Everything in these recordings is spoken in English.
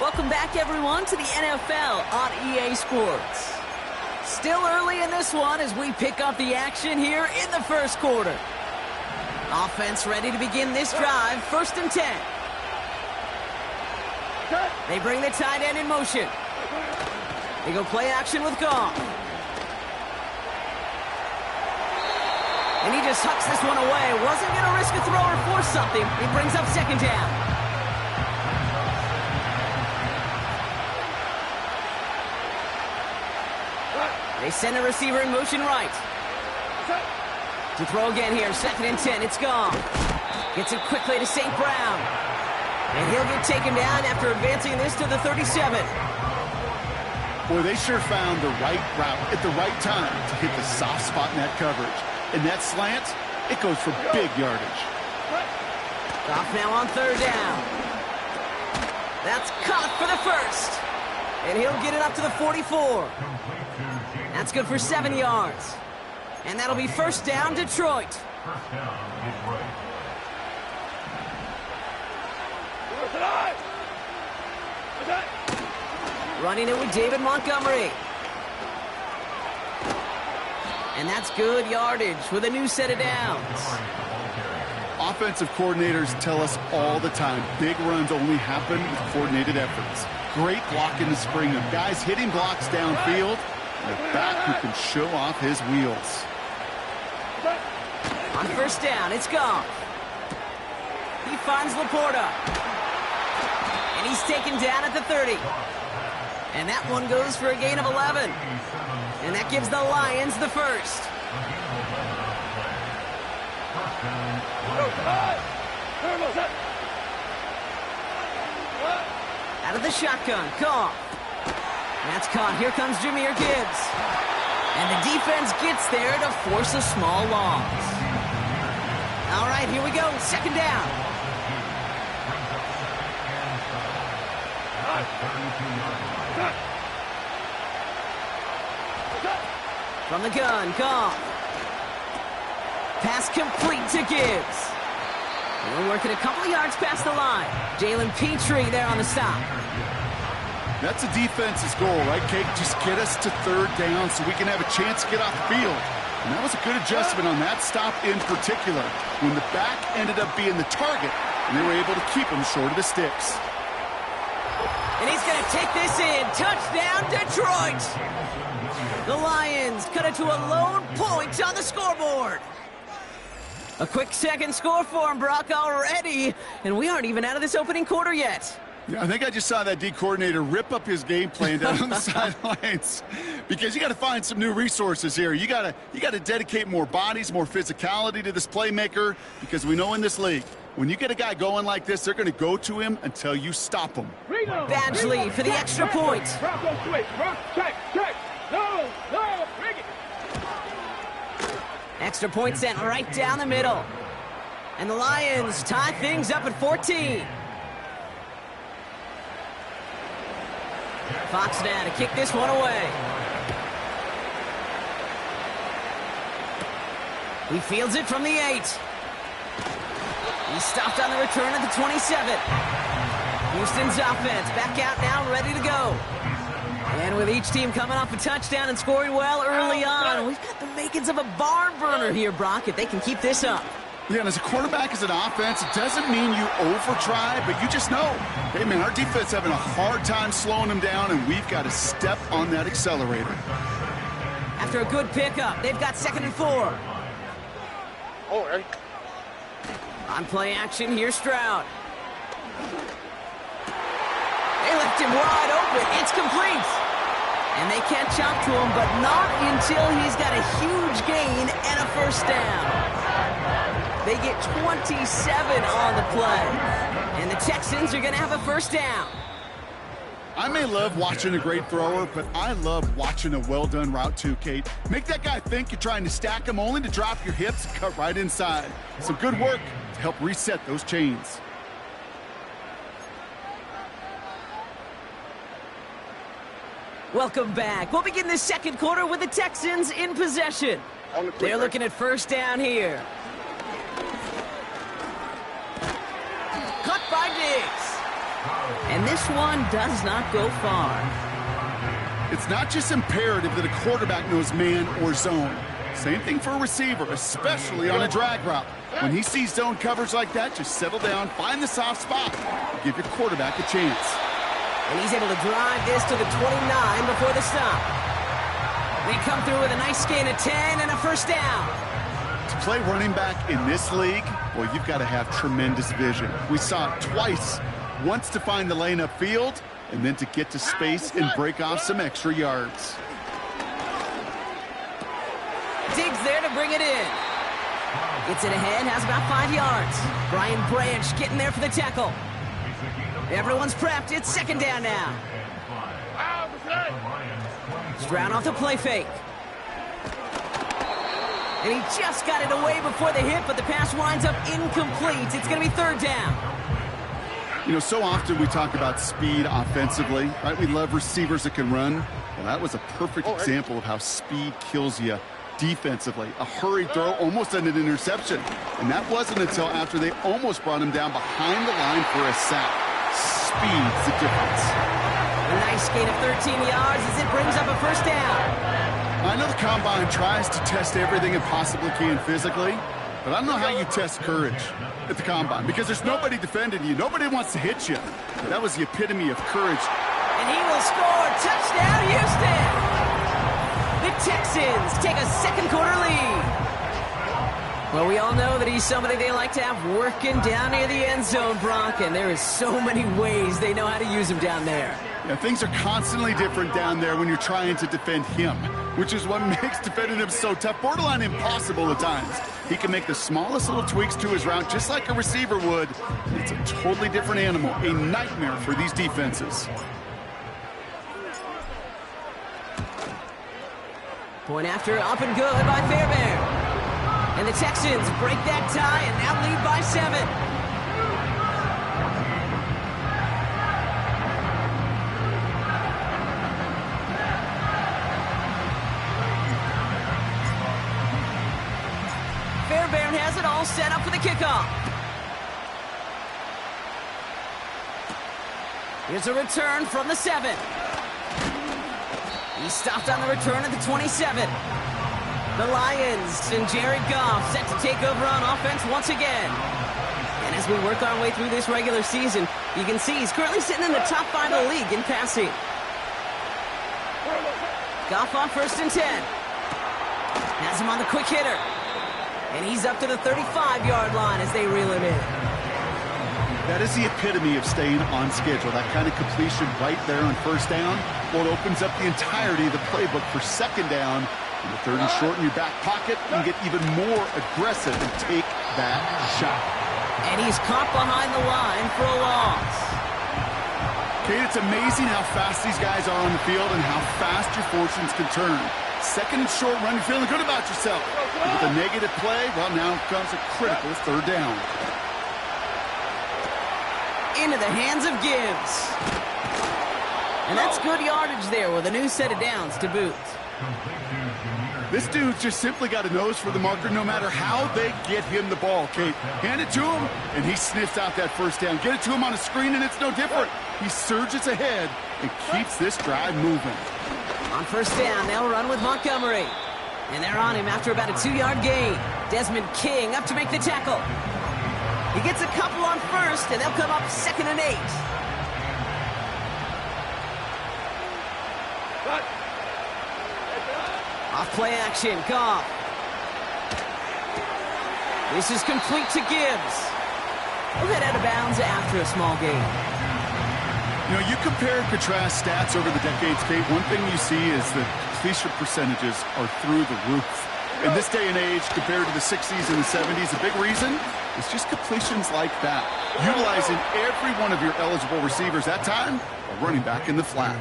Welcome back, everyone, to the NFL on EA Sports. Still early in this one as we pick up the action here in the first quarter. Offense ready to begin this drive, 1st and 10. They bring the tight end in motion. They go play action with Goff. And he just hucks this one away. Wasn't going to risk a throw or force something. He brings up 2nd down. They send the receiver in motion right. To throw again here, 2nd and 10. It's Goff. Gets it quickly to St. Brown. And he'll get taken down after advancing this to the 37. Boy, they sure found the right route at the right time to hit the soft spot in that coverage. And that slant, it goes for big yardage. Goff now on 3rd down. That's caught for the 1st. And he'll get it up to the 44. That's good for 7 yards. And that'll be 1st down, Detroit. Running it with David Montgomery. And that's good yardage with a new set of downs. Offensive coordinators tell us all the time, big runs only happen with coordinated efforts. Great block in the spring of guys hitting blocks downfield, and a back who can show off his wheels. On 1st down, it's Goff. He finds Laporta. And he's taken down at the 30. And that one goes for a gain of 11. And that gives the Lions the 1st. Out of the shotgun, Goff. That's caught. Here comes Jahmyr Gibbs. And the defense gets there to force a small loss. All right, here we go. 2nd down. From the gun, Goff. Pass complete to Gibbs. We're working a couple of yards past the line. Jalen Petrie there on the stop. That's a defense's goal, right, Kate? Just get us to 3rd down so we can have a chance to get off the field. And that was a good adjustment on that stop in particular, when the back ended up being the target, and they were able to keep him short of the sticks. And he's going to take this in. Touchdown, Detroit! The Lions cut it to a lone point on the scoreboard. A quick second score for him, Brock, already. And we aren't even out of this opening quarter yet. Yeah, I think I just saw that D coordinator rip up his game plan down on the sidelines, because you got to find some new resources here. You got to dedicate more bodies, more physicality to this playmaker, because we know in this league, when you get a guy going like this, they're going to go to him until you stop him. Badgley for the extra point. Extra point sent right down the middle. And the Lions tie things up at 14. Fox now to kick this one away. He fields it from the 8. He's stopped on the return at the 27. Houston's offense back out now, ready to go. And with each team coming off a touchdown and scoring well early on, we've got the makings of a barn burner here, Brock, if they can keep this up. Yeah, and as a quarterback, as an offense, it doesn't mean you over-try, but you just know, hey, man, our defense having a hard time slowing them down, and we've got to step on that accelerator. After a good pickup, they've got 2nd and 4. All right. On play action, here's Stroud. They left him wide open. It's complete. And they catch up to him, but not until he's got a huge gain and a 1st down. They get 27 on the play. And the Texans are going to have a 1st down. I may love watching a great thrower, but I love watching a well-done route too, Kate. Make that guy think you're trying to stack him only to drop your hips and cut right inside. Some good work to help reset those chains. Welcome back. We'll begin the second quarter with the Texans in possession. They're looking at 1st down here. Caught by Diggs. And this one does not go far. It's not just imperative that a quarterback knows man or zone. Same thing for a receiver, especially on a drag route. When he sees zone coverage like that, just settle down, find the soft spot, give your quarterback a chance. And he's able to drive this to the 29 before the stop. They come through with a nice gain of 10 and a first down. To play running back in this league, well, you've got to have tremendous vision. We saw it twice. Once to find the lane upfield, and then to get to space and break off some extra yards. Digs there to bring it in. Gets it ahead, has about 5 yards. Brian Branch getting there for the tackle. Everyone's prepped. It's second down now. Stroud off the play fake. And he just got it away before the hit, but the pass winds up incomplete. It's going to be third down. You know, so often we talk about speed offensively, right? We love receivers that can run. Well, that was a perfect example of how speed kills you defensively. A hurried throw, almost an interception. And that wasn't until after they almost brought him down behind the line for a sack. Speed's the difference. A nice gain of 13 yards as it brings up a first down. I know the Combine tries to test everything it possibly can physically, but I don't know how you test courage at the Combine, because there's nobody defending you. Nobody wants to hit you. That was the epitome of courage. And he will score. Touchdown, Houston! The Texans take a second quarter lead. Well, we all know that he's somebody they like to have working down near the end zone, Brock, and there is so many ways they know how to use him down there. Yeah, things are constantly different down there when you're trying to defend him, which is what makes defending him so tough, borderline impossible at times. He can make the smallest little tweaks to his route just like a receiver would. It's a totally different animal, a nightmare for these defenses. Point after, up and good by Fairbairn. And the Texans break that tie and now lead by 7. Fairbairn has it all set up for the kickoff. Here's a return from the 7. He stopped on the return at the 27. The Lions and Jared Goff set to take over on offense once again. And as we work our way through this regular season, you can see he's currently sitting in the top 5 of the league in passing. Goff on 1st and 10. Has him on the quick hitter. And he's up to the 35-yard line as they reel him in. That is the epitome of staying on schedule. That kind of completion right there on first down. Well, it opens up the entirety of the playbook for second down. And the third and short in your back pocket, you can get even more aggressive and take that shot. And he's caught behind the line for a loss. Kate, it's amazing how fast these guys are on the field and how fast your fortunes can turn. Second and short run, you're feeling good about yourself. But with a negative play, well, now comes a critical third down. Into the hands of Gibbs. And that's good yardage there with a new set of downs to boot. This dude's just simply got a nose for the marker no matter how they get him the ball, Kate. Hand it to him, and he sniffs out that first down. Get it to him on a screen, and it's no different. He surges ahead and keeps this drive moving. On first down, they'll run with Montgomery. And they're on him after about a 2-yard gain. Desmond King up to make the tackle. He gets a couple on first, and they'll come up 2nd and 8. Off play action, Goff. This is complete to Gibbs. He'll head out of bounds after a small gain. You know, you compare and contrast stats over the decades, Kate. One thing you see is that completion percentages are through the roof. In this day and age, compared to the 60s and the 70s, a big reason is just completions like that. Utilizing every one of your eligible receivers that time, a running back in the flat.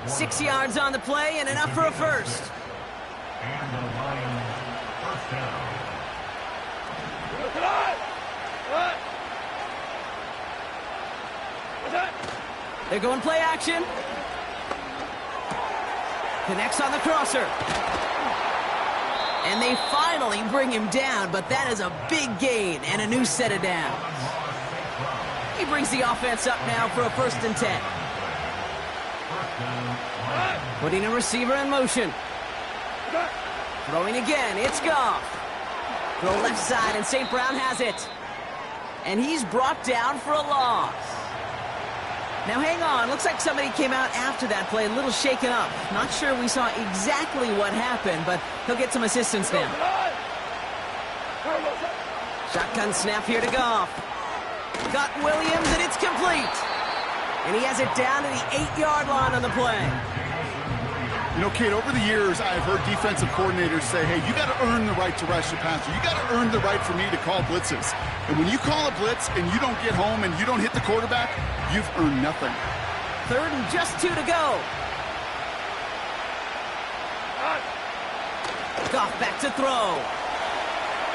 6 yards on the play and enough for a first. And the Lions first down. They're going play action. Connects on the crosser. And they finally bring him down, but that is a big gain and a new set of downs. He brings the offense up now for a 1st and 10. Putting a receiver in motion. Throwing again, it's Goff. Throw left side, and St. Brown has it. And he's brought down for a loss. Now hang on, looks like somebody came out after that play a little shaken up. Not sure we saw exactly what happened, but he'll get some assistance now. Shotgun snap here to Goff. Got Williams, and it's complete. And he has it down to the 8-yard line on the play. You know, Kate, over the years, I've heard defensive coordinators say, hey, you got to earn the right to rush the passer. You got to earn the right for me to call blitzes. And when you call a blitz and you don't get home and you don't hit the quarterback, you've earned nothing. 3rd and just 2 to go. Goff back to throw.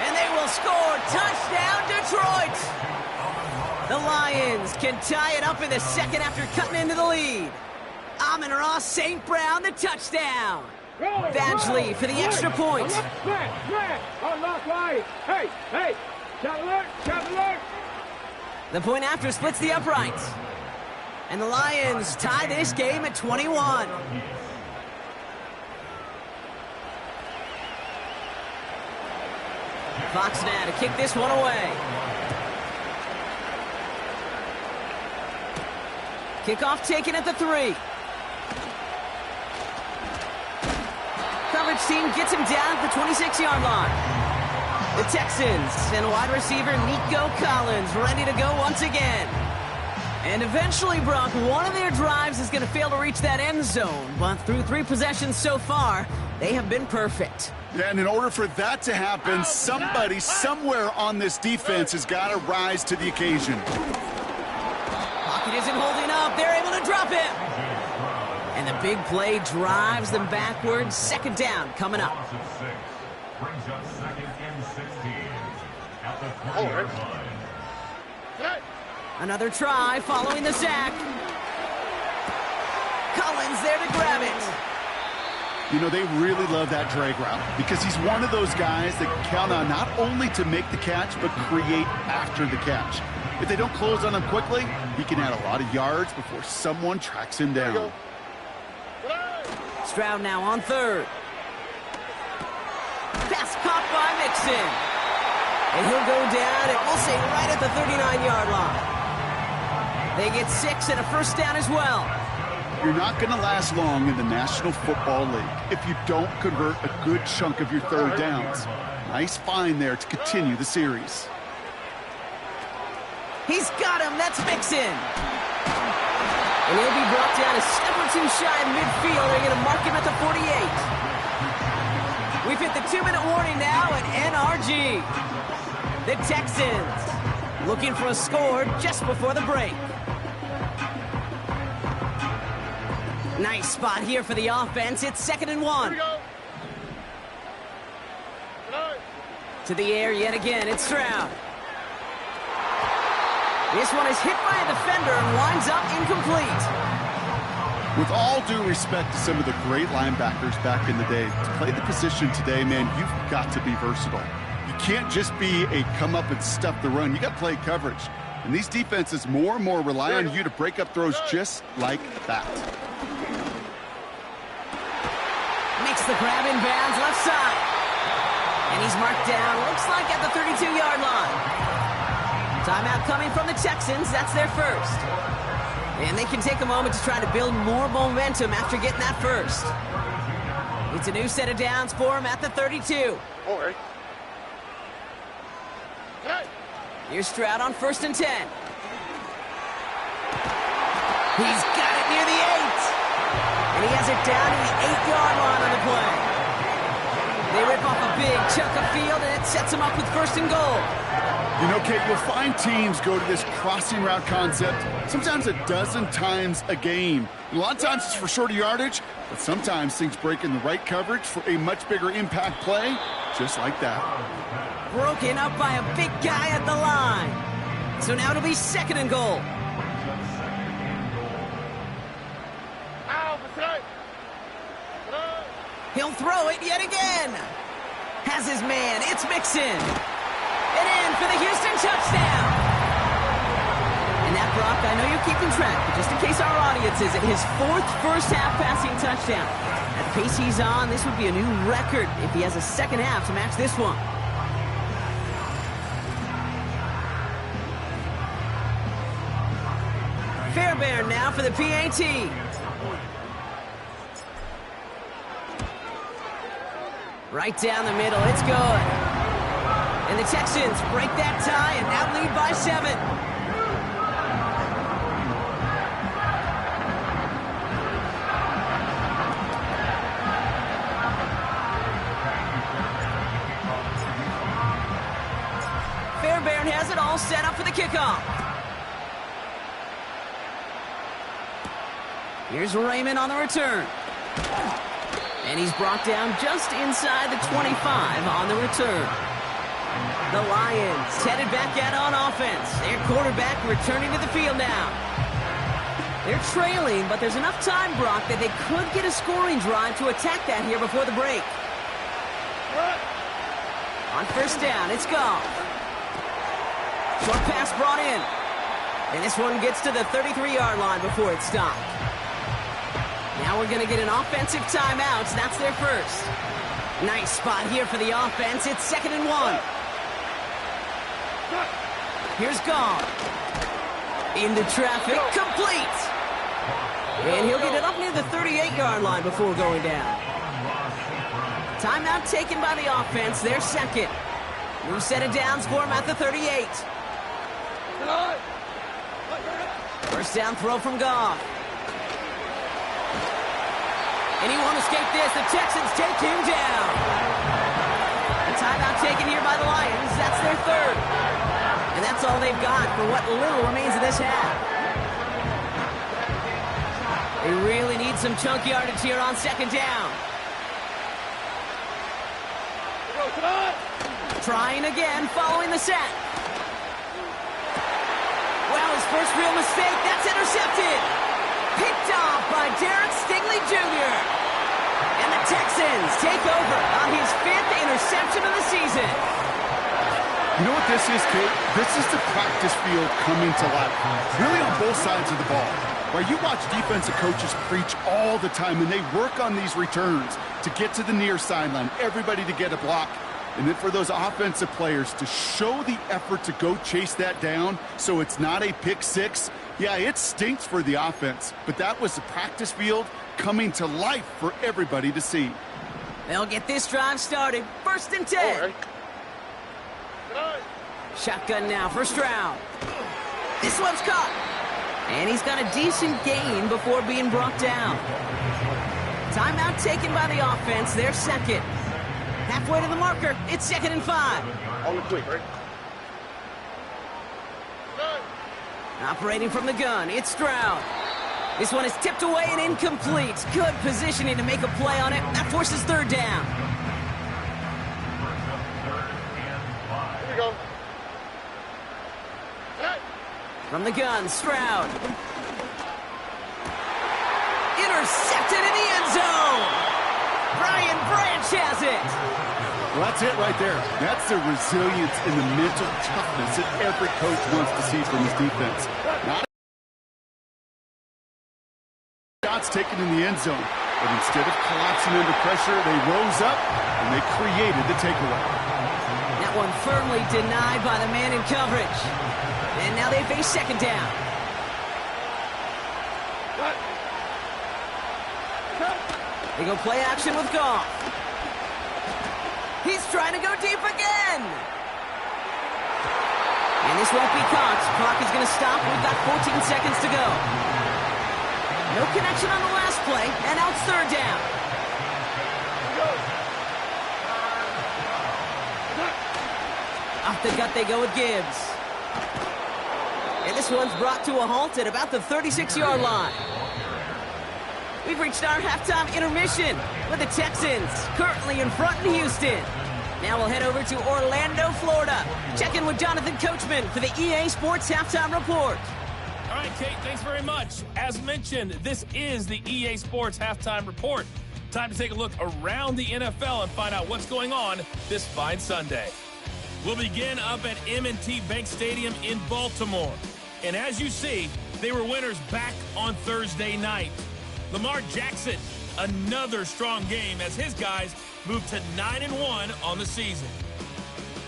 And they will score. Touchdown, Detroit! The Lions can tie it up in the 2nd after cutting into the lead. Amon-Ra St. Brown, the touchdown. Badgley for the extra point. The point after splits the uprights. And the Lions tie this game at 21. Fox now to kick this one away. Kickoff taken at the 3. Coverage team gets him down at the 26-yard line. The Texans and wide receiver Nico Collins ready to go once again. And eventually, Brock, one of their drives is going to fail to reach that end zone. But through 3 possessions so far, they have been perfect. Yeah, and in order for that to happen, somebody somewhere on this defense has got to rise to the occasion. Pocket isn't holding up. They're able to drop it. And the big play drives them backwards. 2nd down coming up. Brings up 2nd and 16 at the 40-yard line. Another try following the sack. Collins there to grab it. You know, they really love that drag route because he's one of those guys that count on not only to make the catch, but create after the catch. If they don't close on him quickly, he can add a lot of yards before someone tracks him down. Stroud now on 3rd. Pass caught by Mixon. And he'll go down, and we'll say right at the 39-yard line. They get 6 and a 1st down as well. You're not going to last long in the National Football League if you don't convert a good chunk of your 3rd downs. Nice find there to continue the series. He's got him. That's Mixon. And he'll be brought down a step or 2 shy of midfield. They're going to mark him at the 48. We've hit the 2-minute warning now at NRG. The Texans looking for a score just before the break. Nice spot here for the offense. It's 2nd and 1. To the air yet again. It's Stroud. This one is hit by a defender and winds up incomplete. With all due respect to some of the great linebackers back in the day, to play the position today, man, you've got to be versatile. You can't just be a come up and stuff the run. You got to play coverage. And these defenses more and more rely on you to break up throws just like that. Makes the grab in bounds left side. And he's marked down, looks like at the 32-yard line. Timeout coming from the Texans. That's their 1st. And they can take a moment to try to build more momentum after getting that 1st. It's a new set of downs for him at the 32. Here's Stroud on 1st and 10. He's got it near the 8. And he has it down to the 8-yard line on the play. They rip off a big chunk of field, and it sets them up with 1st and goal. You know, Kate, you'll find teams go to this crossing route concept sometimes a dozen times a game. A lot of times it's for shorter yardage, but sometimes things break in the right coverage for a much bigger impact play, just like that. Broken up by a big guy at the line. So now it'll be 2nd and goal. He'll throw it yet again. Has his man. It's Mixon. And in for the Houston touchdown. And that Brock. I know you're keeping track, but just in case our audience isn't, his 4th first-half passing touchdown. At the pace he's on, this would be a new record if he has a second half to match this one. Fairbairn now for the PAT. Right down the middle, it's good. And the Texans break that tie and now lead by 7. Fairbairn has it all set up for the kickoff. Here's Raymond on the return. And he's brought down just inside the 25 on the return. The Lions headed back out on offense. Their quarterback returning to the field now. They're trailing, but there's enough time, Brock, that they could get a scoring drive to attack that here before the break. On first down, it's Goff. Short pass brought in. And this one gets to the 33-yard line before it's stopped. Now we're going to get an offensive timeout. That's their first. Nice spot here for the offense. It's 2nd and 1. Here's Goff. Into traffic. Complete. And he'll get it up near the 38-yard line before going down. Timeout taken by the offense. Their second. New set of downs for him at the 38. First down throw from Goff. And he won't escape this. The Texans take him down. A timeout taken here by the Lions. That's their third. And that's all they've got for what little remains of this half. They really need some chunk yardage here on 2nd down. Trying again following the set. Well, his first real mistake. That's intercepted. Picked off by Derek Stingley Jr. And the Texans take over on his 5th interception of the season. You know what this is, Kate? This is the practice field coming to life. Really on both sides of the ball. Where you watch defensive coaches preach all the time, and they work on these returns to get to the near sideline, everybody to get a block. And then for those offensive players to show the effort to go chase that down so it's not a pick six. Yeah, it stinks for the offense, but that was the practice field coming to life for everybody to see. They'll get this drive started. 1st and 10. Shotgun now for Stroud. This one's caught. And he's got a decent gain before being brought down. Timeout taken by the offense. Their second. Halfway to the marker. It's 2nd and 5. On the quick, right? Operating from the gun, it's Stroud. This one is tipped away and incomplete. Good positioning to make a play on it. That forces 3rd down. Here we go. From the gun, Stroud. Intercepted in the end zone. Brian Branch has it. Well, that's it right there. That's the resilience and the mental toughness that every coach wants to see from his defense. Not shots taken in the end zone, but instead of collapsing under pressure, they rose up and they created the takeaway. That one firmly denied by the man in coverage. And now they face 2nd down. They go play action with Goff. He's trying to go deep again. And this won't be caught. Clock is going to stop. We've got 14 seconds to go. No connection on the last play, and now it's 3rd down. Off the gut they go with Gibbs. And this one's brought to a halt at about the 36-yard line. We've reached our halftime intermission with the Texans currently in front in Houston. Now we'll head over to Orlando, Florida. Check in with Jonathan Coachman for the EA Sports Halftime Report. All right, Kate, thanks very much. As mentioned, this is the EA Sports Halftime Report. Time to take a look around the NFL and find out what's going on this fine Sunday. We'll begin up at M&T Bank Stadium in Baltimore. And as you see, they were winners back on Thursday night. Lamar Jackson, another strong game as his guys moved to 9-1 on the season.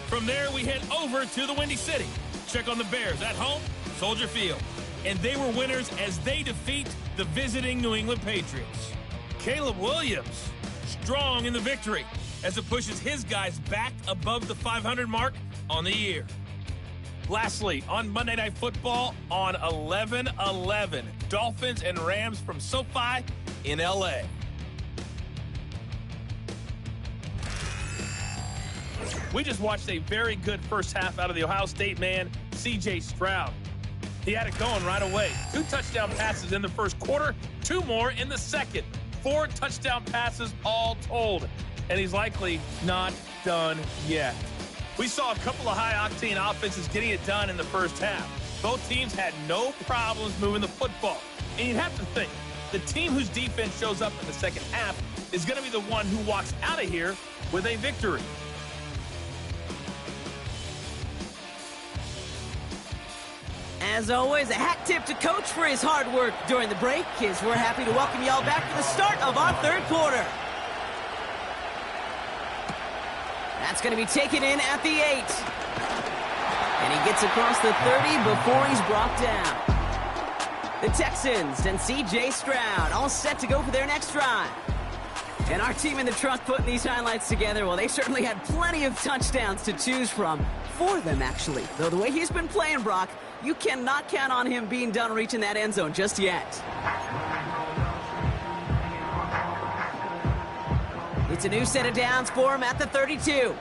From there, we head over to the Windy City. Check on the Bears at home, Soldier Field. And they were winners as they defeat the visiting New England Patriots. Caleb Williams, strong in the victory as it pushes his guys back above the 500 mark on the year. Lastly, on Monday Night Football on 11/11, Dolphins and Rams from SoFi in L.A. We just watched a very good first half out of the Ohio State man, C.J. Stroud. He had it going right away. 2 touchdown passes in the first quarter, 2 more in the second. 4 touchdown passes all told. And he's likely not done yet. We saw a couple of high-octane offenses getting it done in the first half. Both teams had no problems moving the football. And you'd have to think, the team whose defense shows up in the second half is going to be the one who walks out of here with a victory. As always, a hat tip to Coach for his hard work during the break, as we're happy to welcome y'all back to the start of our third quarter. That's going to be taken in at the 8. And he gets across the 30 before he's brought down. The Texans and C.J. Stroud all set to go for their next drive. And our team in the truck putting these highlights together, well, they certainly had plenty of touchdowns to choose from. 4 of them, actually. Though the way he's been playing, Brock, you cannot count on him being done reaching that end zone just yet. It's a new set of downs for him at the 32.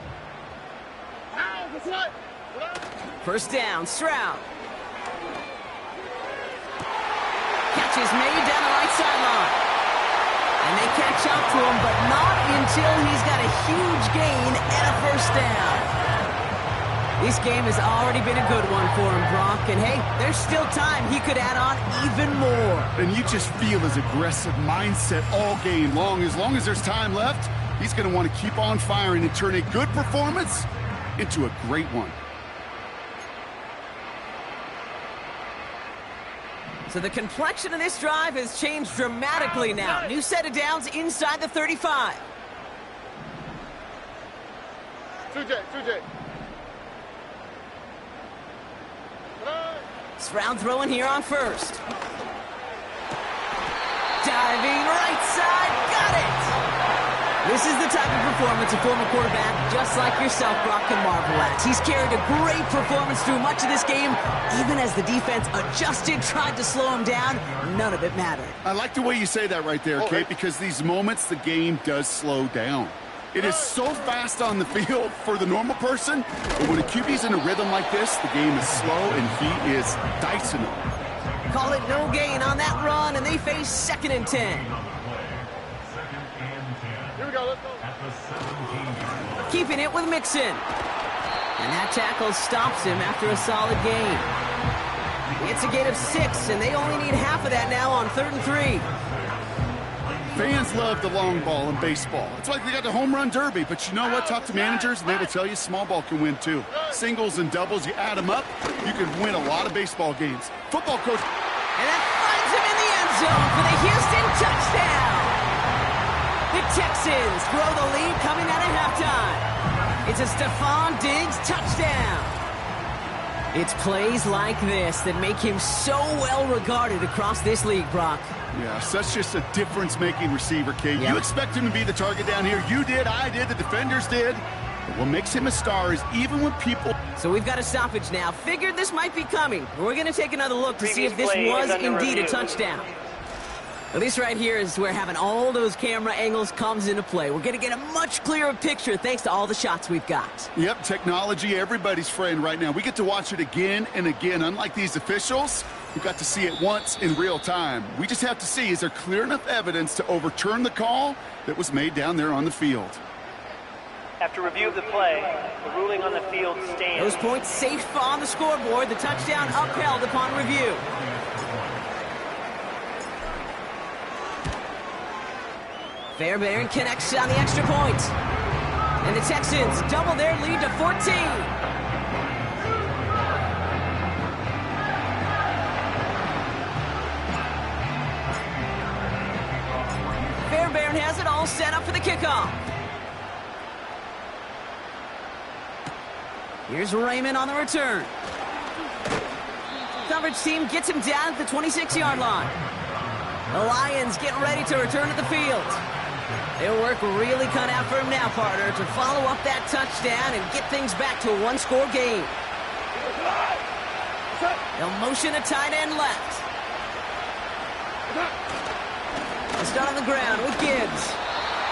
First down, Stroud. Catch is made down the right sideline. And they catch up to him, but not until he's got a huge gain and a first down. This game has already been a good one for him, Brock. And hey, there's still time. He could add on even more. And you just feel his aggressive mindset all game long. As long as there's time left, he's going to want to keep on firing and turn a good performance into a great one. So the complexion of this drive has changed dramatically now. New set of downs inside the 35. 2J. Stroud throwing here on first. Diving right side, got it! This is the type of performance a former quarterback, just like yourself, Brock, can marvel at. He's carried a great performance through much of this game. Even as the defense adjusted, tried to slow him down, none of it mattered. I like the way you say that right there, Kate, because these moments the game does slow down. It is so fast on the field for the normal person, but when a QB's in a rhythm like this, the game is slow and he is dicing them. Call it no gain on that run, and they face 2nd and 10. Here we go, let's go. Keeping it with Mixon. And that tackle stops him after a solid gain. It's a gain of 6, and they only need half of that now on 3rd and 3. Fans love the long ball in baseball. It's like they got the home run derby, but you know what? Talk to managers, and they will tell you small ball can win too. Singles and doubles, you add them up, you can win a lot of baseball games. Football coach. And that finds him in the end zone for the Houston touchdown. The Texans throw the lead coming out of halftime. It's a Stephon Diggs touchdown. It's plays like this that make him so well regarded across this league, Brock. Yeah, such just a difference-making receiver, Kate. You expect him to be the target down here. You did, I did, the defenders did. But what makes him a star is even when people... So we've got a stoppage now. Figured this might be coming. We're going to take another look to see if this was indeed a touchdown. Well, this right here is where having all those camera angles comes into play. We're going to get a much clearer picture thanks to all the shots we've got. Yep, technology, everybody's friend right now. We get to watch it again and again. Unlike these officials, we got to see it once in real time. We just have to see, is there clear enough evidence to overturn the call that was made down there on the field? After review of the play, the ruling on the field stands. Those points safe on the scoreboard. The touchdown upheld upon review. Fairbairn connects on the extra point. And the Texans double their lead to 14. has it all set up for the kickoff. Here's Raymond on the return. Coverage team gets him down at the 26-yard line. The Lions getting ready to return to the field. They'll work really cut out for him now, partner, to follow up that touchdown and get things back to a one-score game. They'll motion a tight end left. They'll start on the ground with Gibbs.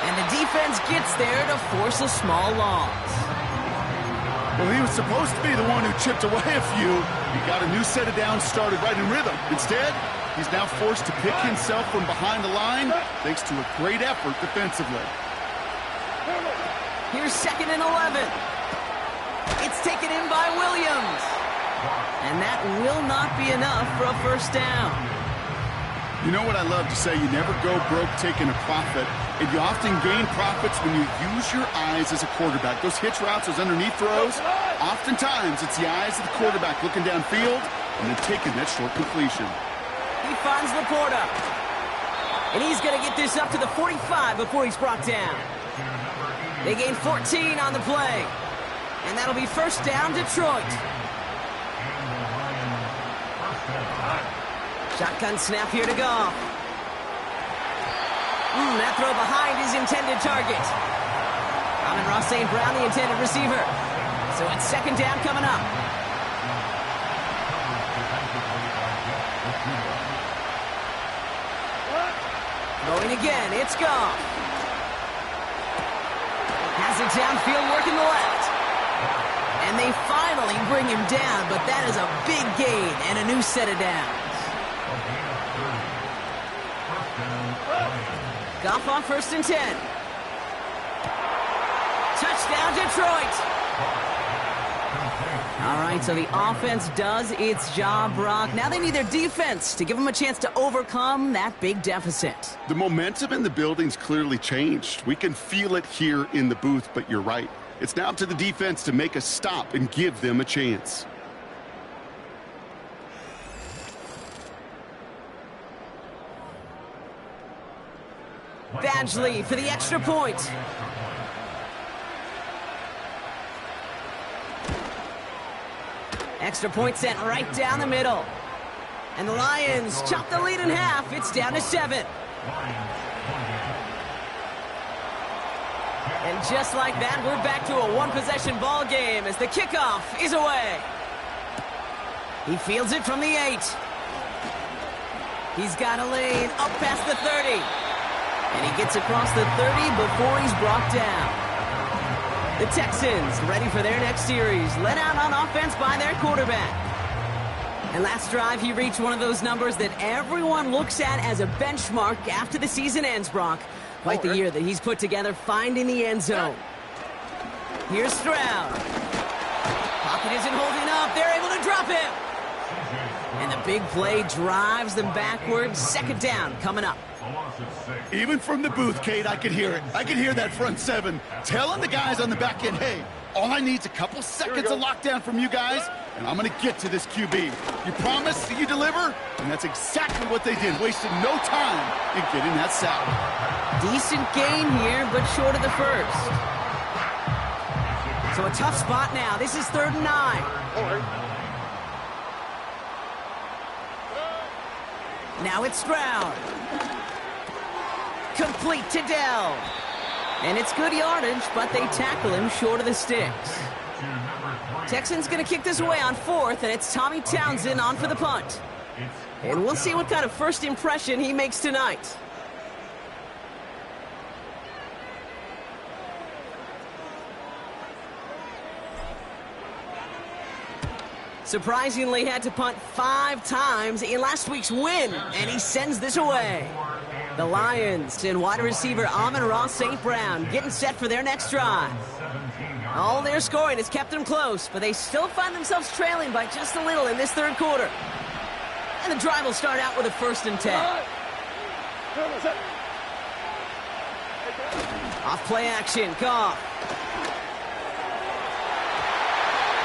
And the defense gets there to force a small loss. Well, he was supposed to be the one who chipped away a few. He got a new set of downs started right in rhythm. Instead, he's now forced to pick himself from behind the line thanks to a great effort defensively. Here's 2nd and 11. It's taken in by Williams. And that will not be enough for a first down. You know what I love to say? You never go broke taking a profit, and you often gain profits when you use your eyes as a quarterback. Those hitch routes, those underneath throws, oftentimes it's the eyes of the quarterback looking downfield and then taking that short completion. He finds Laporta. And he's going to get this up to the 45 before he's brought down. They gain 14 on the play. And that'll be first down, Detroit. Shotgun snap here to Goff. That throw behind his intended target. Amon-Ra St. Brown, the intended receiver. So it's 2nd down coming up. Going again, it's Goff. Has it downfield, working the left. And they finally bring him down, but that is a big gain and a new set of downs. Goff on 1st and 10. Touchdown, Detroit. All right, so the offense does its job, Brock. Now they need their defense to give them a chance to overcome that big deficit. The momentum in the building's clearly changed. We can feel it here in the booth, but you're right. It's now up to the defense to make a stop and give them a chance. Badgley for the extra point. Extra point sent right down the middle. And the Lions chop the lead in half. It's down to 7. And just like that, we're back to a one-possession ball game as the kickoff is away. He fields it from the 8. He's got a lane up past the 30. And he gets across the 30 before he's brought down. The Texans ready for their next series, led out on offense by their quarterback. And last drive, he reached one of those numbers that everyone looks at as a benchmark after the season ends, Brock. Quite the year that he's put together, finding the end zone. Here's Stroud. Pocket isn't holding up. They're able to drop him. And the big play drives them backwards. 2nd down coming up. Even from the booth, Kate, I could hear it. I could hear that front 7 telling the guys on the back end, hey, all I need is a couple seconds of lockdown from you guys, and I'm going to get to this QB. You promise that you deliver? And that's exactly what they did, wasted no time in getting that sack. Decent gain here, but short of the first. So a tough spot now. This is 3rd and 9. Now it's Stroud. Complete to Dell. And it's good yardage, but they tackle him short of the sticks. Texans going to kick this away on 4th, and it's Tommy Townsend on for the punt. And we'll see what kind of first impression he makes tonight. Surprisingly had to punt 5 times in last week's win, and he sends this away. The Lions and wide receiver Amon-Ra St. Brown getting set for their next drive. All their scoring has kept them close, but they still find themselves trailing by just a little in this 3rd quarter. And the drive will start out with a 1st and 10. Off play action, Goff.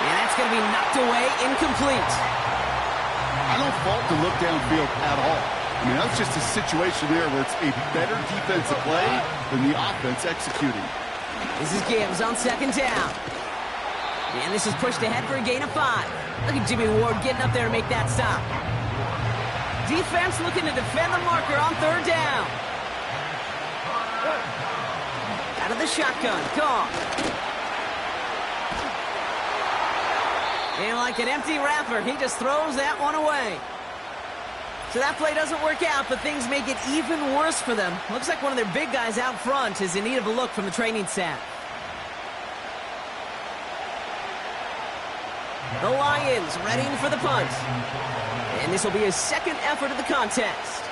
And that's going to be knocked away, incomplete. I don't fault the look downfield at all. I mean, that's just a situation there where it's a better defensive play than the offense executing. This is Gibbs on second down. And this is pushed ahead for a gain of 5. Look at Jimmy Ward getting up there to make that stop. Defense looking to defend the marker on third down. Out of the shotgun, gone. And like an empty wrapper, he just throws that one away. So that play doesn't work out, but things make it even worse for them. Looks like one of their big guys out front is in need of a look from the training staff. The Lions readying for the punt. And this will be his second effort of the contest.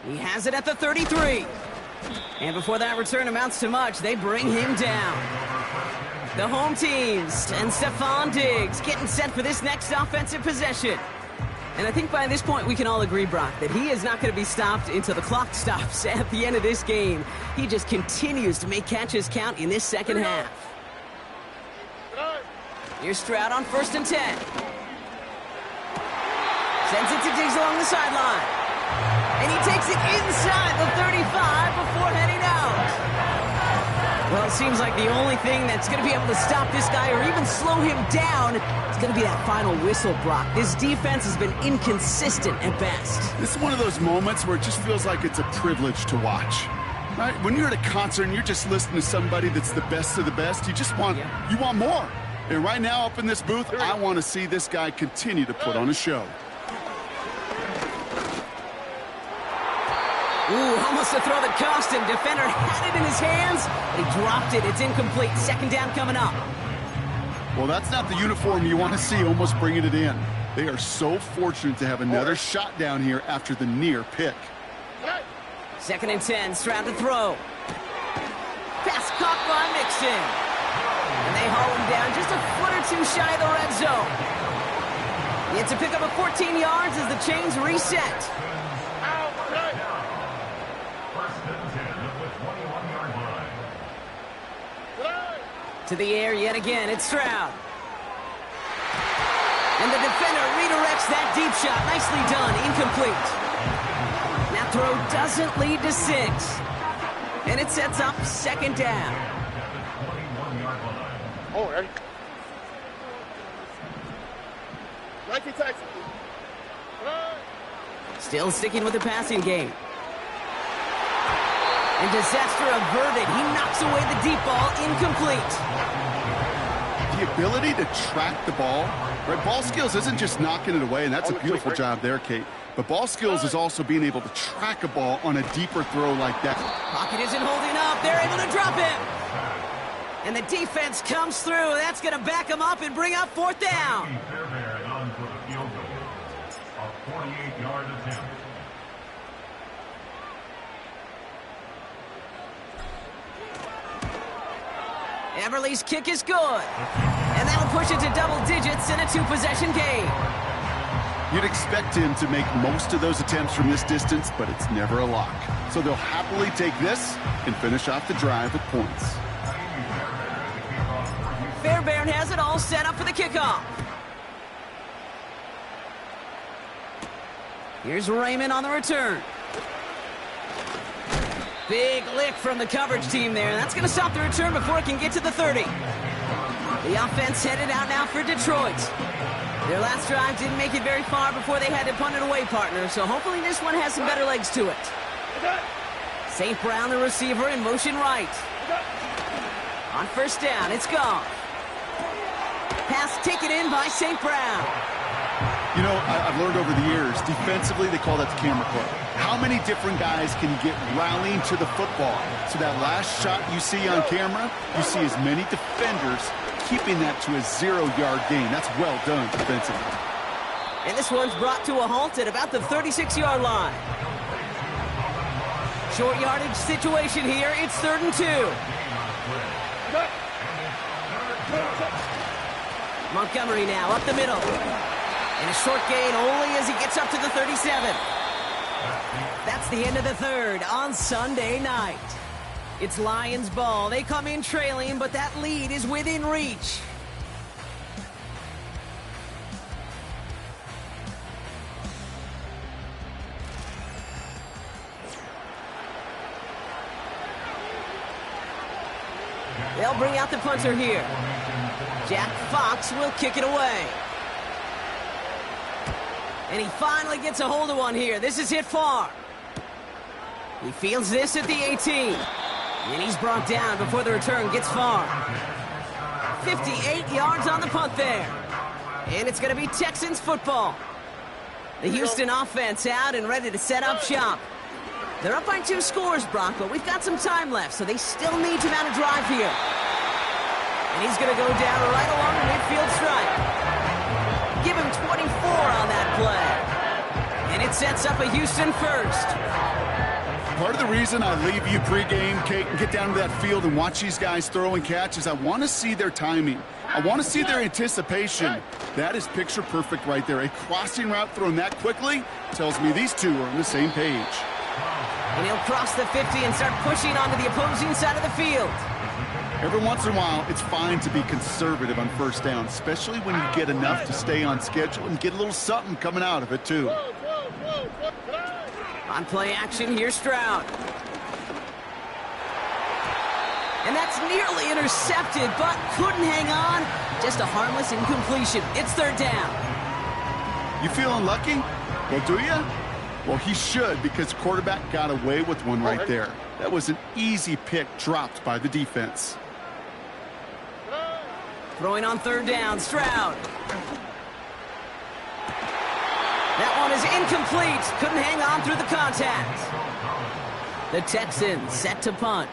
He has it at the 33. And before that return amounts to much, they bring him down. The home teams and Stephon Diggs getting set for this next offensive possession. And I think by this point we can all agree, Brock, that he is not going to be stopped until the clock stops at the end of this game. He just continues to make catches count in this second half. Here's Stroud on 1st and 10. Sends it to Diggs along the sideline. And he takes it inside the 35 before heading out. Well, it seems like the only thing that's going to be able to stop this guy or even slow him down is going to be that final whistle, Brock. This defense has been inconsistent at best. This is one of those moments where it just feels like it's a privilege to watch. Right? When you're at a concert and you're just listening to somebody that's the best of the best, you just want, you want more. And right now up in this booth, I want to see this guy continue to put on a show. Ooh, almost a throw that cost him. Defender had it in his hands. He dropped it. It's incomplete. Second down coming up. Well, that's not the uniform you want to see almost bringing it in. They are so fortunate to have another shot down here after the near pick. 2nd and 10. Stroud to throw. Pass caught by Mixon. And they haul him down just a foot or two shy of the red zone. He had to pick up a 14 yards as the chains reset. To the air yet again, it's Stroud. And the defender redirects that deep shot. Nicely done, incomplete. That throw doesn't lead to 6. And it sets up 2nd down. Oh, ready? Nike Texas. Still sticking with the passing game. And disaster averted. He knocks away the deep ball, incomplete. The ability to track the ball, right? Ball skills isn't just knocking it away, and that's a beautiful job there, Kate. But ball skills is also being able to track a ball on a deeper throw like that. Pocket isn't holding up. They're able to drop him. And the defense comes through. That's going to back him up and bring up 4th down. A 48-yard attempt. Everly's kick is good. And that'll push it to double digits in a 2-possession game. You'd expect him to make most of those attempts from this distance, but it's never a lock. So they'll happily take this and finish off the drive with points. Fairbairn has it all set up for the kickoff. Here's Raymond on the return. Big lick from the coverage team there. That's going to stop the return before it can get to the 30. The offense headed out now for Detroit. Their last drive didn't make it very far before they had to punt it away, partner, so hopefully this one has some better legs to it. St. Brown, the receiver, in motion right. On 1st down, it's gone. Pass taken in by St. Brown. You know, I've learned over the years, defensively, they call that the camera club. How many different guys can get rallying to the football? So that last shot you see on camera, you see as many defenders keeping that to a 0-yard gain. That's well done defensively. And this one's brought to a halt at about the 36-yard line. Short yardage situation here. It's 3rd and 2. Montgomery now up the middle. And a short gain only as he gets up to the 37. That's the end of the 3rd on Sunday night. It's Lions ball. They come in trailing, but that lead is within reach. They'll bring out the punter here. Jack Fox will kick it away. And he finally gets a hold of one here. This is hit far. He fields this at the 18. And he's brought down before the return gets far. 58 yards on the punt there. And it's going to be Texans football. The Houston offense out and ready to set up shop. They're up by 2 scores, Brock, but we've got some time left, so they still need to mount a drive here. And he's going to go down right along the midfield stripe. Give him 24 on that play. And it sets up a Houston first. Part of the reason I leave you pregame, Kate, and get down to that field and watch these guys throw and catch is I want to see their timing. I want to see their anticipation. That is picture perfect right there. A crossing route thrown that quickly tells me these two are on the same page. And he'll cross the 50 and start pushing onto the opposing side of the field. Every once in a while, it's fine to be conservative on first down, especially when you get enough to stay on schedule and get a little something coming out of it, too. On play action, here's Stroud. And that's nearly intercepted, but couldn't hang on. Just a harmless incompletion. It's third down. You feeling lucky? Well, do you? Well, he should, because the quarterback got away with one right there. That was an easy pick dropped by the defense. Throwing on third down, Stroud. That one is incomplete. Couldn't hang on through the contact. The Texans set to punt.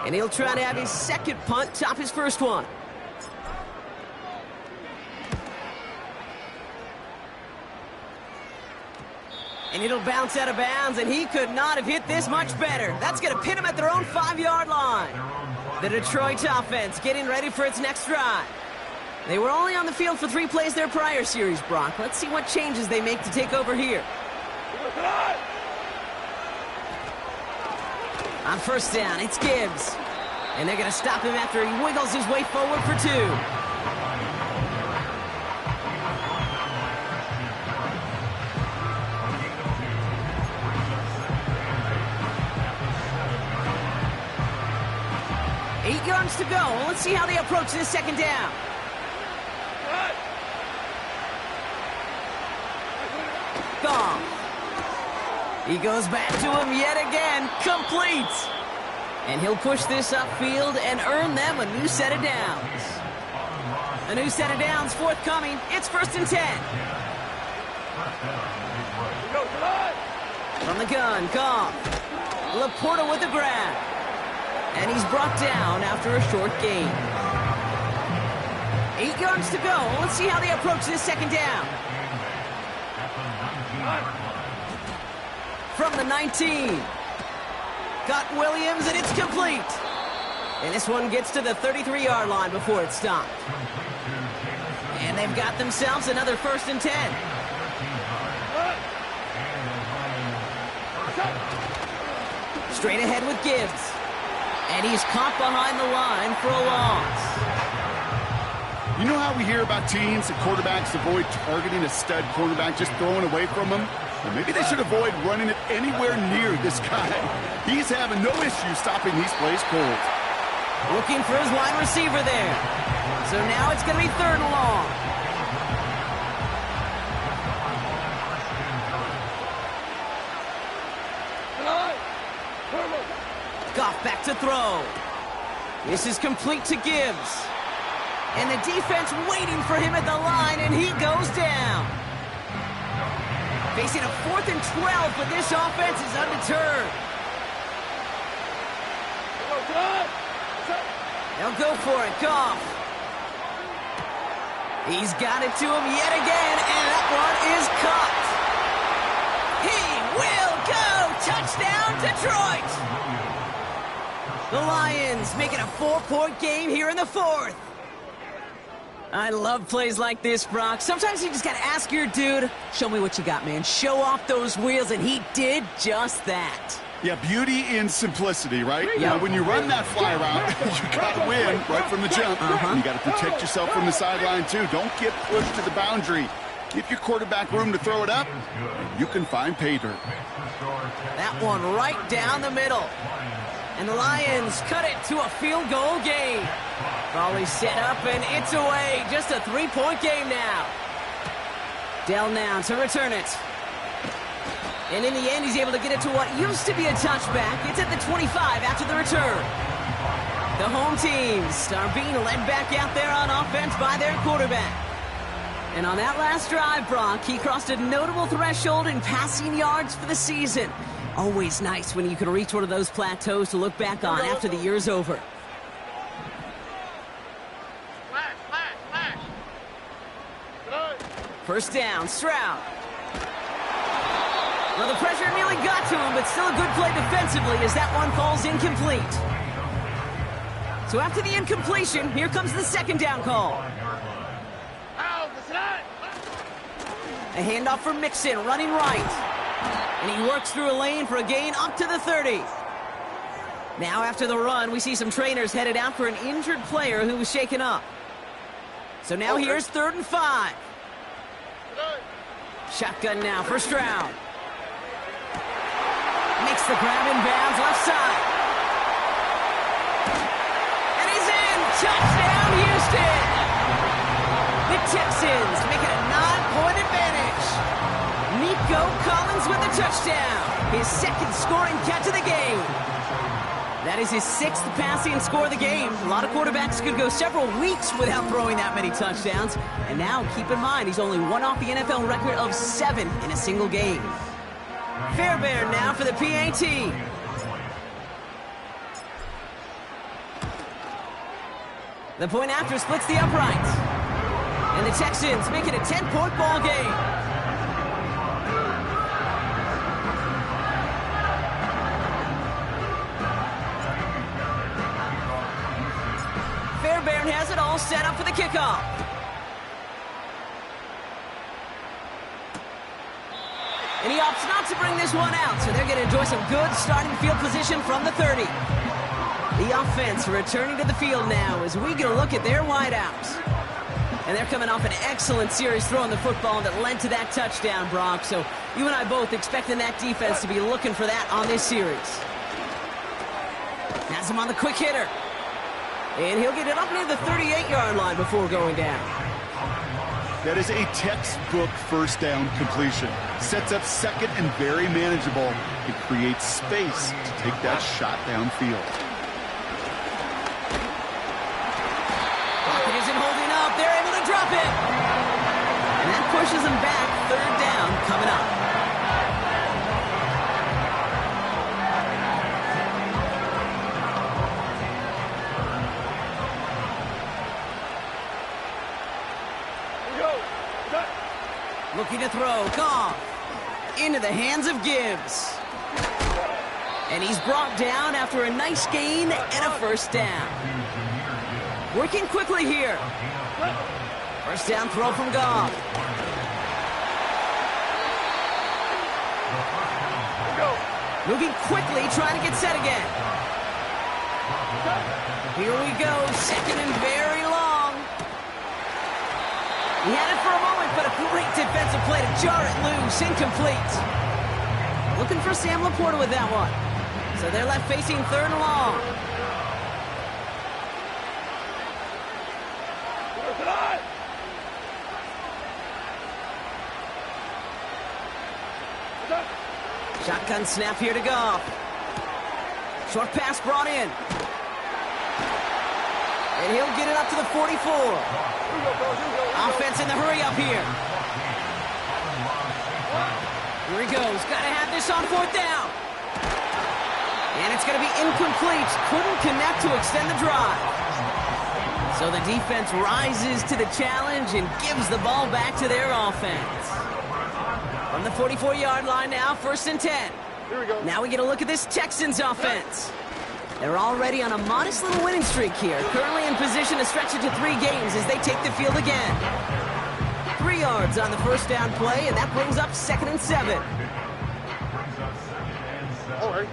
And he'll try to have his second punt top his first one. And it'll bounce out of bounds, and he could not have hit this much better. That's going to pin him at their own 5-yard line. The Detroit offense getting ready for its next drive. They were only on the field for 3 plays their prior series, Brock. Let's see what changes they make to take over here. On first down, it's Gibbs. And they're going to stop him after he wiggles his way forward for 2. Eight yards to go. Let's see how they approach this second down. Goff. He goes back to him yet again. Complete. And he'll push this upfield and earn them a new set of downs. A new set of downs forthcoming. It's 1st and 10. From the gun, Goff. Laporta with the grab. And he's brought down after a short gain. 8 yards to go. Let's see how they approach this second down. From the 19. Got Williams, and it's complete. And this one gets to the 33-yard line before it's stopped. And they've got themselves another 1st and 10. Straight ahead with Gibbs. And he's caught behind the line for a loss. You know how we hear about teams and quarterbacks avoid targeting a stud quarterback, just throwing away from him? Well, maybe they should avoid running it anywhere near this guy. He's having no issue stopping these plays cold. Looking for his wide receiver there. So now it's going to be 3rd and long. Goff back to throw. This is complete to Gibbs. And the defense waiting for him at the line, and he goes down. Facing a 4th and 12, but this offense is undeterred. They'll go for it, Goff. He's got it to him yet again, and that one is caught. He will go! Touchdown, Detroit! The Lions making a 4-point game here in the 4th. I love plays like this, Brock. Sometimes you just got to ask your dude, show me what you got, man. Show off those wheels, and he did just that. Yeah, beauty in simplicity, right? Yeah. Now, when you run that fly route, you got to win right from the jump. You got to protect yourself from the sideline, too. Don't get pushed to the boundary. Give your quarterback room to throw it up, and you can find pay dirt. That one right down the middle. And the Lions cut it to a field goal game. Volley set up, and it's away. Just a three-point game now. Dell now to return it. And in the end, he's able to get it to what used to be a touchback. It's at the 25 after the return. The home teams are being led back out there on offense by their quarterback. And on that last drive, Brock, he crossed a notable threshold in passing yards for the season. Always nice when you can reach one of those plateaus to look back on after the year's over. First down, Stroud. Well, the pressure nearly got to him, but still a good play defensively as that one falls incomplete. So after the incompletion, here comes the second down call. A handoff for Mixon, running right. And he works through a lane for a gain up to the 30. Now after the run, we see some trainers headed out for an injured player who was shaken up. So now here's 3rd and 5. Shotgun now for Stroud. Makes the grab in bounds left side. And he's in! Touchdown, Houston! The Texans make it a 9-point advantage. Nico Collins with a touchdown. His second scoring catch of the game. That is his 6th passing score of the game. A lot of quarterbacks could go several weeks without throwing that many touchdowns. And now, keep in mind, he's only one off the NFL record of 7 in a single game. Fairbairn now for the PAT. The point after splits the uprights. And the Texans make it a 10-point ball game. Fairbairn has it all set up for the kickoff. And he opts not to bring this one out, so they're going to enjoy some good starting field position from the 30. The offense returning to the field now as we get a look at their wideouts. And they're coming off an excellent series throwing the football that led to that touchdown, Brock. So you and I both expecting that defense to be looking for that on this series. Has him on the quick hitter. And he'll get it up near the 38-yard line before going down. That is a textbook first down completion. Sets up second and very manageable. It creates space to take that shot downfield. Pocket isn't holding up. They're able to drop it. And that pushes them back. 3rd down coming up. Looking to throw, Goff, into the hands of Gibbs. And he's brought down after a nice gain and a first down. Working quickly here. First down throw from Goff. Moving quickly, trying to get set again. Here we go, second and very long. He had it for a moment, but a great defensive play to jar it loose. Incomplete. Looking for Sam Laporta with that one. So they're left facing 3rd and long. Shotgun snap here to Goff. Short pass brought in. And he'll get it up to the 44. Offense in the hurry up here. Here he goes. Got to have this on 4th down. And it's going to be incomplete. Couldn't connect to extend the drive. So the defense rises to the challenge and gives the ball back to their offense. From the 44-yard line now, 1st and 10. Here we go. Now we get a look at this Texans offense. They're already on a modest little winning streak here. Currently in position to stretch it to 3 games as they take the field again. 3 yards on the first down play, and that brings up 2nd and 7. All right.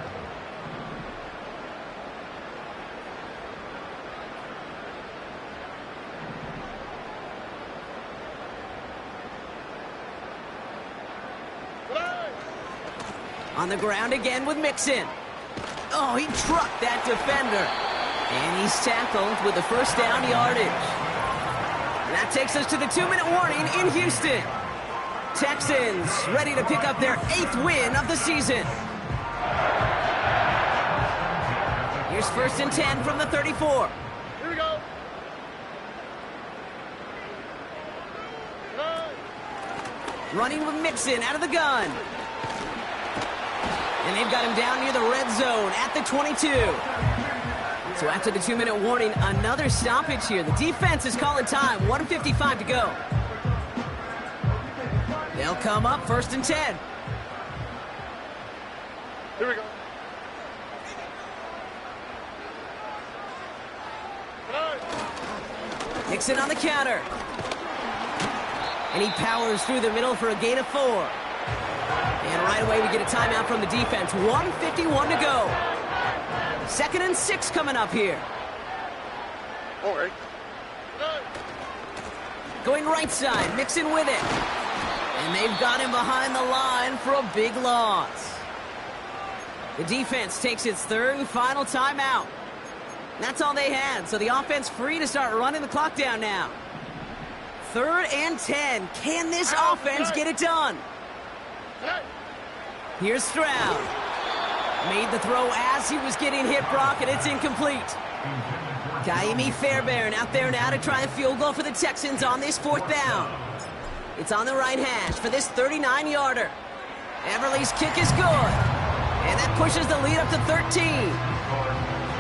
On the ground again with Mixon. Oh, he trucked that defender. And he's tackled with the first down yardage. And that takes us to the 2-minute warning in Houston. Texans ready to pick up their 8th win of the season. Here's 1st and 10 from the 34. Here we go. Running with Mixon out of the gun. And they've got him down near the red zone at the 22. So after the 2-minute warning, another stoppage here. The defense is calling time. 1:55 to go. They'll come up 1st and 10. Here we go. Nixon on the counter. And he powers through the middle for a gain of 4. And right away we get a timeout from the defense. 1:51 to go. 2nd and 6 coming up here. All right. Going right side, Mixon with it. And they've got him behind the line for a big loss. The defense takes its 3rd and final timeout. That's all they had, so the offense free to start running the clock down now. 3rd and 10. Can this offense get it done? Here's Stroud. Made the throw as he was getting hit, Brock, and it's incomplete. Kaimi Fairbairn out there now to try a field goal for the Texans on this 4th down. It's on the right hash for this 39-yarder. Everly's kick is good. And that pushes the lead up to 13.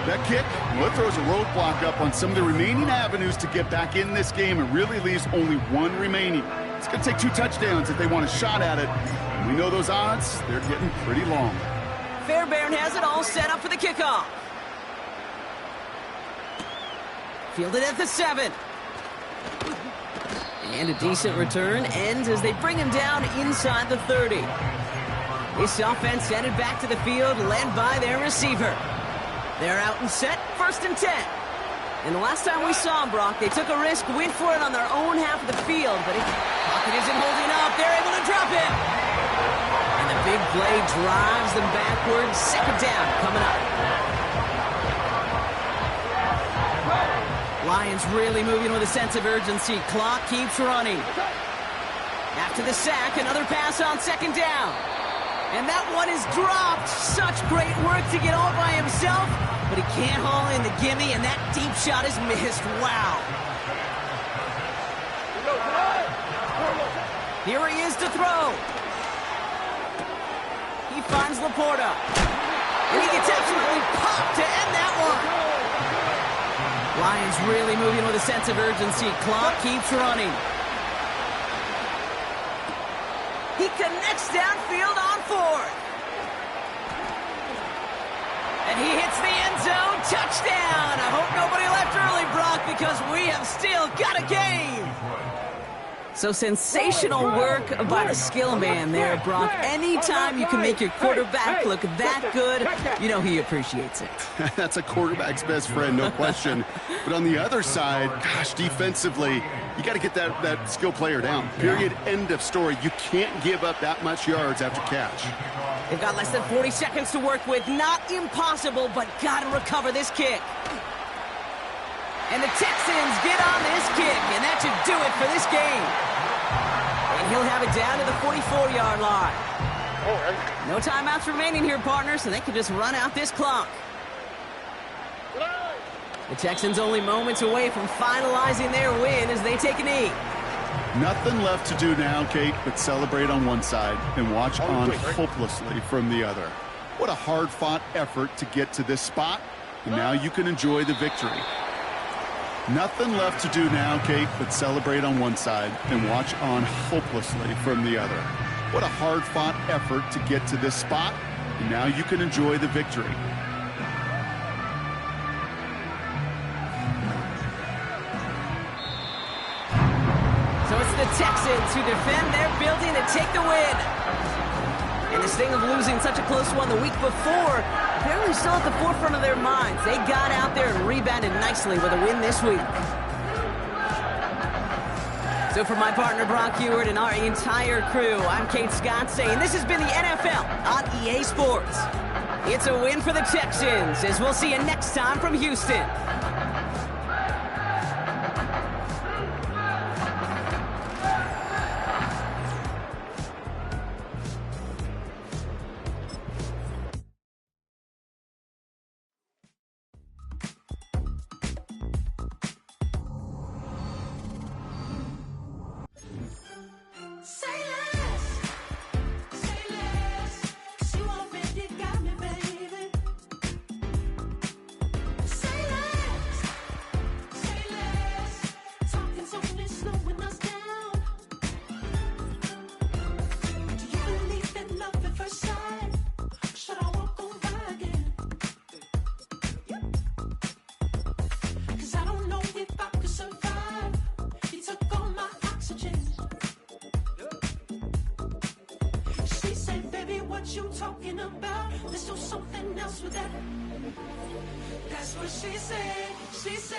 That kick, well, it throws a roadblock up on some of the remaining avenues to get back in this game and really leaves only one remaining. It's going to take 2 touchdowns if they want a shot at it. And we know those odds, they're getting pretty long. Fairbairn has it all set up for the kickoff. Fielded at the 7. And a decent return ends as they bring him down inside the 30. This offense headed back to the field, led by their receiver. They're out and set, 1st and 10. And the last time we saw them, Brock, they took a risk, went for it on their own half of the field, but if Pocket isn't holding up, they're able to drop him. And the big play drives them backwards. 2nd down coming up. Lions really moving with a sense of urgency. Clock keeps running. After the sack, another pass on 2nd down. And that one is dropped. Such great work to get all by himself, but he can't haul in the gimme, and that deep shot is missed. Wow. Here he is to throw. He finds Laporta. And he gets absolutely popped to end that one. Lions really moving with a sense of urgency. Clock keeps running. He connects downfield on 4th. And he hits the end zone. Touchdown. I hope nobody left early, Brock, because we have still got a game. So sensational work by the skill man there, Brock. Anytime you can make your quarterback look that good, you know he appreciates it. That's a quarterback's best friend, no question. But on the other side, gosh, defensively, you got to get that skill player down. Period. End of story. You can't give up that much yards after catch. They've got less than 40 seconds to work with. Not impossible, but got to recover this kick. And the Texans get on this kick, and that should do it for this game. And he'll have it down to the 44-yard line. No timeouts remaining here, partner, so they can just run out this clock. The Texans only moments away from finalizing their win as they take a knee. Nothing left to do now, Kate, but celebrate on one side and watch on hopelessly from the other. What a hard-fought effort to get to this spot, and now you can enjoy the victory. Nothing left to do now, Kate, but celebrate on one side and watch on hopelessly from the other. What a hard-fought effort to get to this spot, and now you can enjoy the victory. So it's the Texans who defend their building to take the win. And the sting of losing such a close one the week before, apparently still at the forefront of their minds. They got out there and rebounded nicely with a win this week. So for my partner Brock Ewart and our entire crew, I'm Kate Scott saying this has been the NFL on EA Sports. It's a win for the Texans, as we'll see you next time from Houston. You talking about? Let's do something else with that. That's what she said. She said.